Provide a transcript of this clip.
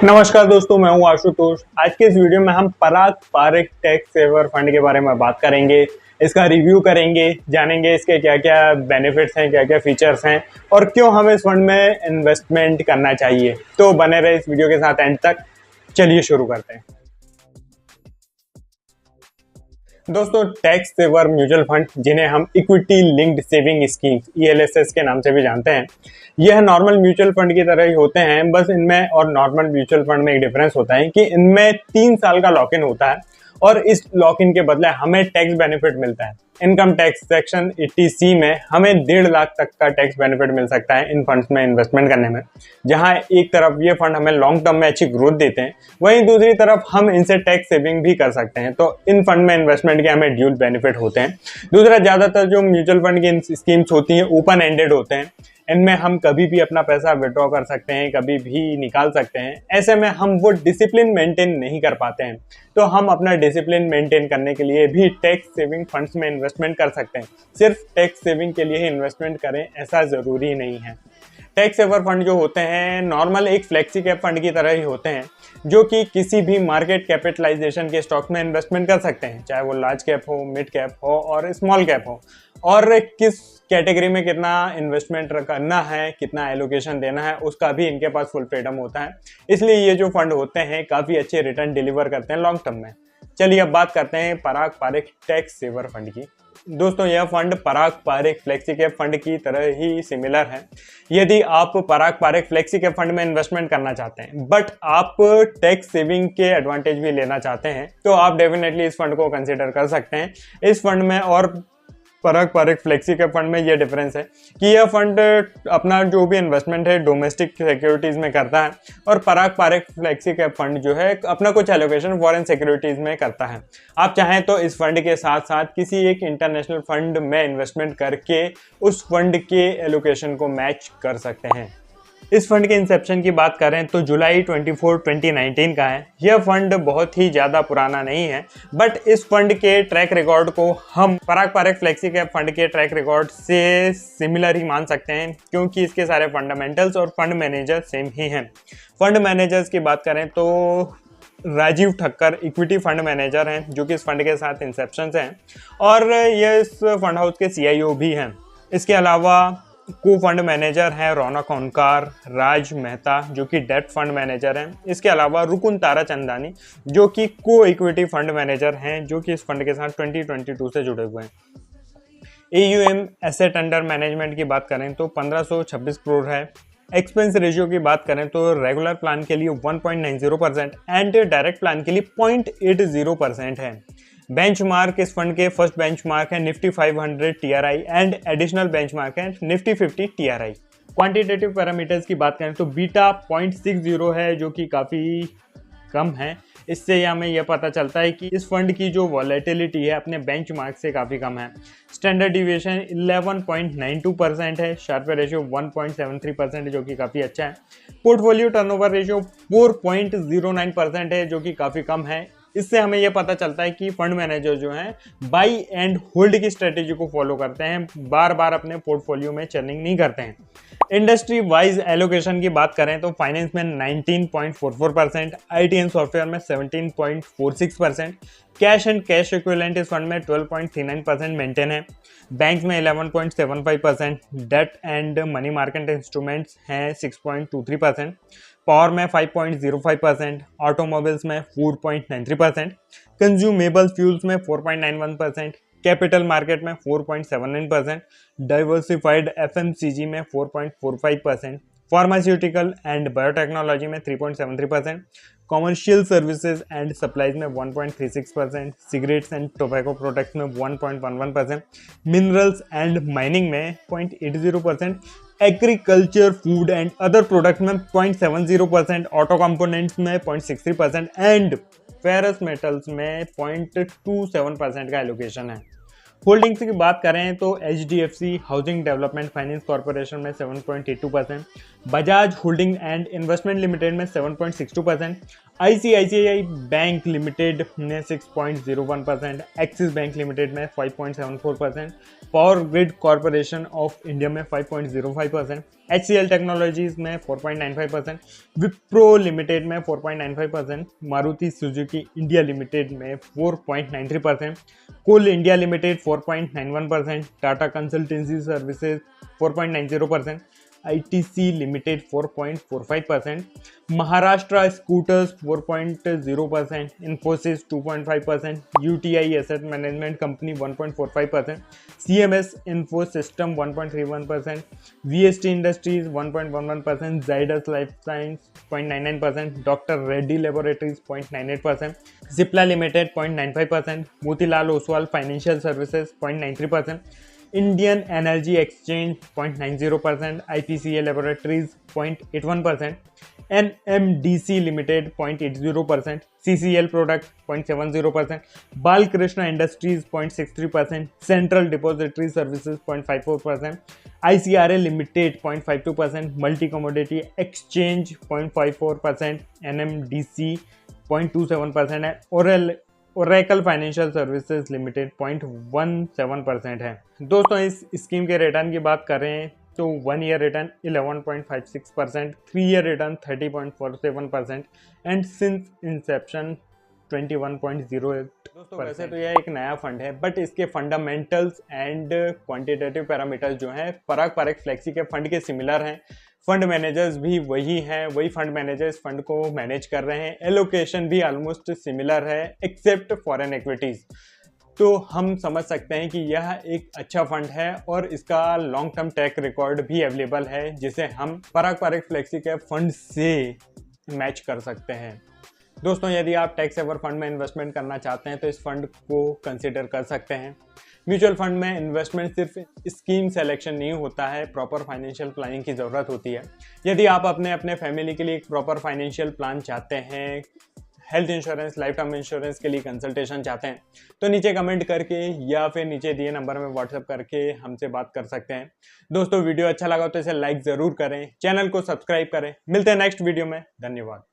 नमस्कार दोस्तों, मैं हूं आशुतोष। आज के इस वीडियो में हम पराग पारिक टैक्स सेवर फंड के बारे में बात करेंगे। इसका रिव्यू करेंगे, जानेंगे इसके क्या क्या बेनिफिट्स हैं, क्या क्या फीचर्स हैं और क्यों हमें इस फंड में इन्वेस्टमेंट करना चाहिए। तो बने रहे इस वीडियो के साथ एंड तक। चलिए शुरू करते हैं। दोस्तों, टैक्स सेवर म्यूचुअल फंड, जिन्हें हम equity linked saving scheme ELSS के नाम से भी जानते हैं, यह नॉर्मल म्यूचुअल फंड की तरह ही होते हैं। बस इनमें और नॉर्मल म्यूचुअल फंड में एक डिफरेंस होता है कि इनमें 3 साल का लॉक इन होता है और इस लॉक इन के बदले हमें टैक्स बेनिफिट मिलता है। इनकम टैक्स सेक्शन 80C में हमें 1.5 लाख तक का टैक्स बेनिफिट मिल सकता है इन फंड्स में इन्वेस्टमेंट करने में। जहां एक तरफ ये फंड हमें लॉन्ग टर्म में अच्छी ग्रोथ देते हैं, वहीं दूसरी तरफ हम इनसे टैक्स सेविंग भी कर सकते हैं। तो इन फंड में इन्वेस्टमेंट के हमें ड्यूल बेनिफिट होते हैं। दूसरा, ज्यादातर जो म्यूचुअल फंड की स्कीम्स होती हैं ओपन एंडेड होते हैं। इनमें हम कभी भी अपना पैसा विड्रॉ कर सकते हैं, कभी भी निकाल सकते हैं। ऐसे में हम वो डिसिप्लिन मेंटेन नहीं कर पाते हैं। तो हम अपना डिसिप्लिन मेंटेन करने के लिए भी टैक्स सेविंग फंड्स में इन्वेस्टमेंट कर सकते हैं। सिर्फ टैक्स सेविंग के लिए ही इन्वेस्टमेंट करें ऐसा जरूरी नहीं है। टैक्स सेवर फंड जो होते हैं नॉर्मल एक फ्लेक्सी कैप फंड की तरह ही होते हैं, जो कि किसी भी मार्केट कैपिटलाइजेशन के स्टॉक में इन्वेस्टमेंट कर सकते हैं, चाहे वो लार्ज कैप हो, मिड कैप हो और स्मॉल कैप हो। और किस कैटेगरी में कितना इन्वेस्टमेंट करना है, कितना एलोकेशन देना है, उसका भी इनके पास फुल फ्रीडम होता है। इसलिए ये जो फंड होते हैं काफ़ी अच्छे रिटर्न डिलीवर करते हैं लॉन्ग टर्म में। चलिए अब बात करते हैं पराग पारिक टैक्स सेवर फंड की। दोस्तों, यह फंड पराग पारिक फ्लेक्सी कैप फंड की तरह ही सिमिलर है। यदि आप पराग पारिक फ्लेक्सी कैप फंड में इन्वेस्टमेंट करना चाहते हैं बट आप टैक्स सेविंग के एडवांटेज भी लेना चाहते हैं, तो आप डेफिनेटली इस फंड को कंसिडर कर सकते हैं। इस फंड में और पराग पारिक फ्लेक्सी कैप फंड में यह डिफरेंस है कि यह फंड अपना जो भी इन्वेस्टमेंट है डोमेस्टिक सिक्योरिटीज में करता है और पराग पारिक फ्लेक्सी कैप फंड जो है अपना कुछ एलोकेशन फॉरेन सिक्योरिटीज में करता है। आप चाहें तो इस फंड के साथ साथ किसी एक इंटरनेशनल फंड में इन्वेस्टमेंट करके उस फंड के एलोकेशन को मैच कर सकते हैं। इस फंड के इंसेप्शन की बात करें तो जुलाई 24, 2019 का है। यह फंड बहुत ही ज़्यादा पुराना नहीं है, बट इस फंड के ट्रैक रिकॉर्ड को हम पराग पारिक फ्लेक्सी कैप फंड के ट्रैक रिकॉर्ड से सिमिलर ही मान सकते हैं, क्योंकि इसके सारे फंडामेंटल्स और फंड मैनेजर सेम ही हैं। फंड मैनेजर्स की बात करें तो Rajiv Thakkar equity fund manager हैं, जो कि इस फंड के साथ इंसेप्शन से हैं और ये इस फंड हाउस के CIO भी हैं। इसके अलावा को फंड मैनेजर हैं रौनक ओंकार, राज मेहता जो कि डेट फंड मैनेजर हैं। इसके अलावा रुकुन ताराचंदानी जो कि को इक्विटी फंड मैनेजर हैं, जो कि इस फंड के साथ 2022 से जुड़े हुए हैं। AUM एसेट अंडर मैनेजमेंट की बात करें तो 1526 करोड़ है। एक्सपेंस रेशियो की बात करें तो रेगुलर प्लान के लिए 1.90% एंड डायरेक्ट प्लान के लिए 0.80% है। बेंचमार्क इस फंड के फर्स्ट बेंचमार्क है Nifty 500 TRI and additional benchmark है निफ्टी 50 TRI। क्वांटिटेटिव पैरामीटर्स की बात करें तो बीटा 0.60 है, जो कि काफ़ी कम है। इससे हमें यह पता चलता है कि इस फंड की जो वॉलेटिलिटी है अपने बेंचमार्क से काफ़ी कम है। स्टैंडर्ड डिविएशन 11.92% है। शार्पर रेशियो 1.73% है, जो कि काफ़ी अच्छा है। पोर्टफोलियो टर्नओवर रेशियो 4.09% है, जो कि काफ़ी कम है। इससे हमें यह पता चलता है कि फंड मैनेजर जो हैं बाई एंड होल्ड की स्ट्रेटेजी को फॉलो करते हैं, बार बार अपने पोर्टफोलियो में चर्निंग नहीं करते हैं। इंडस्ट्री वाइज एलोकेशन की बात करें तो फाइनेंस में 19.44%, IT एंड सॉफ्टवेयर में 17.46%, कैश एंड कैश इक्विवेलेंट इस फंड में 12.39% मेंटेन है। बैंक में 11.75%, debt and money market instruments हैं 6.23%, पावर में 5.05%, ऑटोमोबाइल्स में 4.93%, कंज्यूमेबल फ्यूल्स में 4.91%, कैपिटल मार्केट में 4.79%, डाइवर्सिफाइड FMCG में 4.45%, फार्मास्यूटिकल एंड बायोटेक्नोलॉजी में 3.73%, कॉमर्शियल सर्विसेज एंड सप्लाईज में 1.36%, सिगरेट्स एंड टोबैको प्रोडक्ट्स में 1.11%, मिनरल्स एंड माइनिंग में 0.80%, agriculture food and other product में 0.70%, ऑटो कंपोनेंट्स में 0.63% एंड फेरस मेटल्स में 0.27% का एलोकेशन है। होल्डिंग्स की बात करें तो HDFC housing development finance corporation में 7.82%, Bajaj holding and investment limited में 7.62%, ICICI बैंक लिमिटेड में 6.01%, एक्सिस बैंक लिमिटेड में 5.74%, power grid corporation of India में 5.05%, HCL टेक्नोलॉजीज में 4.95%, विप्रो लिमिटेड में 4.95%, मारुति सुजुकी इंडिया लिमिटेड में 4.93%, coal India limited 4.91%, Tata consultancy services 4.90%, ITC limited 4.45%, Maharashtra scooters 4.0%, Infosys 2.5%, UTI asset management company 1.45%, CMS info system 1.31%, VST industries 1.11%, Zydus life science 0.99%, doctor Reddy laboratories 0.98%, Cipla limited 0.95%, Motilal Oswal financial services 0.93%, Indian energy exchange 0.90%, IPCA laboratories 0.81%, NMDC limited 0.80%, CCL product 0.70%, Balkrishna industries 0.63%, central depository services 0.54%, ICRA limited 0.52%, multi commodity exchange 0.54%, NMDC 0.27% है, Oracle financial services limited 0.17% है। दोस्तों इस scheme के return की बात करें तो 1 year return 11.56%, 3 year return 30.47% and since Inception 21.08%। दोस्तों वैसे तो यह एक नया फंड है बट इसके फंडामेंटल्स एंड क्वांटिटेटिव पैरामीटर्स जो हैं पराग पारेख फ्लेक्सी के फंड के सिमिलर हैं। फंड मैनेजर्स भी वही हैं, वही फंड मैनेजर्स फंड को मैनेज कर रहे हैं। एलोकेशन भी ऑलमोस्ट सिमिलर है एक्सेप्ट फॉरेन इक्विटीज। तो हम समझ सकते हैं कि यह एक अच्छा फंड है और इसका लॉन्ग टर्म ट्रैक रिकॉर्ड भी अवेलेबल है जिसे हम पराग पारेख फ्लेक्सी के फंड से मैच कर सकते हैं। दोस्तों यदि आप टैक्स सेवर फंड में इन्वेस्टमेंट करना चाहते हैं तो इस फंड को कंसिडर कर सकते हैं। म्यूचुअल फंड में इन्वेस्टमेंट सिर्फ स्कीम सिलेक्शन नहीं होता है, प्रॉपर फाइनेंशियल प्लानिंग की ज़रूरत होती है। यदि आप अपने फैमिली के लिए एक प्रॉपर फाइनेंशियल प्लान चाहते हैं, health insurance, life term insurance के लिए कंसल्टेशन चाहते हैं तो नीचे कमेंट करके या फिर नीचे दिए नंबर में व्हाट्सएप करके हमसे बात कर सकते हैं। दोस्तों वीडियो अच्छा लगा तो इसे लाइक ज़रूर करें, चैनल को सब्सक्राइब करें। मिलते हैं नेक्स्ट वीडियो में। धन्यवाद।